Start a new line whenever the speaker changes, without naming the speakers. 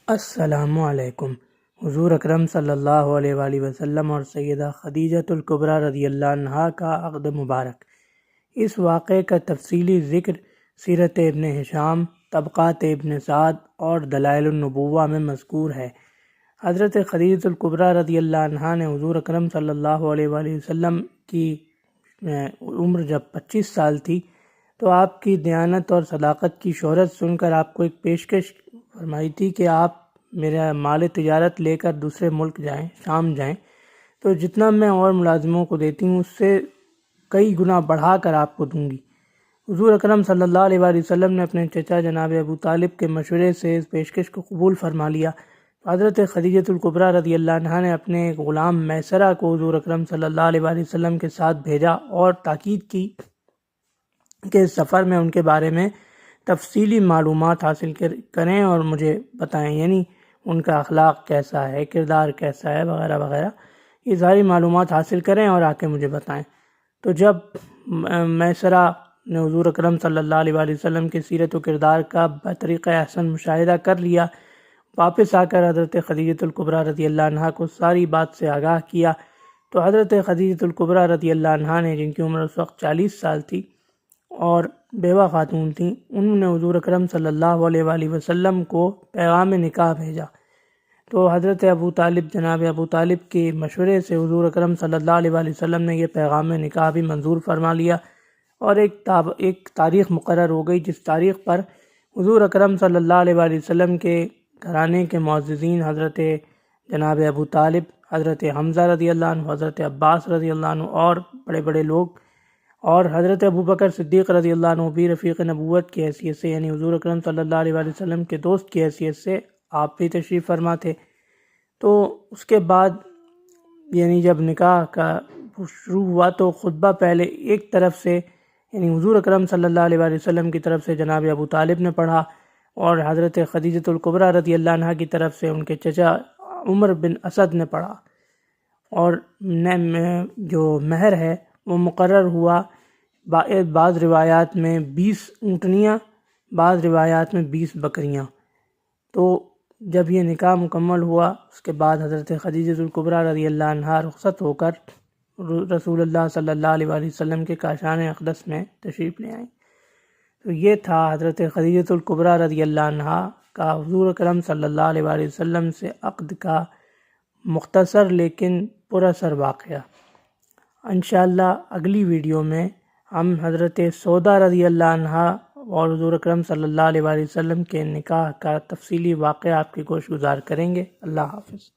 السلام علیکم۔ حضور اکرم صلی اللہ علیہ وآلہ وسلم اور سیدہ خدیجۃ الکبریٰ رضی اللہ عنہا کا عقد مبارک۔ اس واقعے کا تفصیلی ذکر سیرت ابن ہشام، طبقات ابن سعد اور دلائل النبوہ میں مذکور ہے۔ حضرت خدیجۃ الکبریٰ رضی اللہ عنہا نے حضور اکرم صلی اللہ علیہ وآلہ وسلم کی عمر جب 25 سال تھی تو آپ کی دیانت اور صداقت کی شہرت سن کر آپ کو ایک پیشکش فرمائی تھی کہ آپ میرا مال تجارت لے کر دوسرے ملک جائیں، شام جائیں، تو جتنا میں اور ملازموں کو دیتی ہوں اس سے کئی گنا بڑھا کر آپ کو دوں گی۔ حضور اکرم صلی اللہ علیہ وآلہ وسلم نے اپنے چچا جناب ابو طالب کے مشورے سے اس پیشکش کو قبول فرما لیا۔ حضرت خدیجۃ الکبریٰ رضی اللہ عنہا نے اپنے ایک غلام میسرہ کو حضور اکرم صلی اللہ علیہ وآلہ وسلم کے ساتھ بھیجا اور تاکید کی کہ اس سفر میں ان کے بارے میں تفصیلی معلومات حاصل کریں اور مجھے بتائیں، یعنی ان کا اخلاق کیسا ہے، کردار کیسا ہے، وغیرہ وغیرہ، یہ ساری معلومات حاصل کریں اور آ کے مجھے بتائیں۔ تو جب میسرہ نے حضور اکرم صلی اللہ علیہ وآلہ وسلم کی سیرت و کردار کا بطریقہ احسن مشاہدہ کر لیا، واپس آ کر حضرت خدیجۃ الکبریٰ رضی اللہ عنہا کو ساری بات سے آگاہ کیا، تو حضرت خدیجۃ الکبریٰ رضی اللہ عنہا نے، جن کی عمر اس وقت 40 سال تھی اور بیوہ خاتون تھیں، انہوں نے حضور اکرم صلی اللہ علیہ وآلہ وسلم کو پیغام نکاح بھیجا۔ تو حضرت ابو طالب، جناب ابو طالب کے مشورے سے حضور اکرم صلی اللہ علیہ وآلہ وسلم نے یہ پیغام نکاح بھی منظور فرما لیا اور ایک تاریخ مقرر ہو گئی، جس تاریخ پر حضور اکرم صلی اللہ علیہ وآلہ وسلم کے گھرانے کے معززین حضرت جناب ابو طالب، حضرت حمزہ رضی اللہ عنہ، حضرت عباس رضی اللہ عنہ اور بڑے بڑے لوگ، اور حضرت ابوبکر صدیق رضی اللہ عنہ بھی رفیق نبوت کی حیثیت سے، یعنی حضور اکرم صلی اللہ علیہ وآلہ وسلم کے دوست کی حیثیت سے آپ بھی تشریف فرما تھے۔ تو اس کے بعد یعنی جب نکاح کا شروع ہوا تو خطبہ پہلے ایک طرف سے، یعنی حضور اکرم صلی اللہ علیہ وآلہ وسلم کی طرف سے جناب ابو طالب نے پڑھا اور حضرت خدیجۃ الکبریٰ رضی اللہ عنہا کی طرف سے ان کے چچا عمر بن اسد نے پڑھا، اور جو مہر ہے وہ مقرر ہوا، بعض روایات میں 20 اونٹنیاں، بعض روایات میں 20 بکریاں۔ تو جب یہ نکاح مکمل ہوا اس کے بعد حضرت خدیجۃ الکبریٰ رضی اللہ عنہا رخصت ہو کر رسول اللہ صلی اللہ علیہ وآلہ وسلم کے کاشان اقدس میں تشریف لے آئیں۔ تو یہ تھا حضرت خدیجۃ الکبریٰ رضی اللہ عنہا کا حضور اکرم صلی اللہ علیہ وآلہ وسلم سے عقد کا مختصر لیکن پر اثر واقعہ۔ انشاءاللہ اگلی ویڈیو میں ہم حضرت سودا رضی اللہ عنہا اور حضور اکرم صلی اللہ علیہ وآلہ وسلم کے نکاح کا تفصیلی واقعہ آپ کی گوش گزار کریں گے۔ اللہ حافظ۔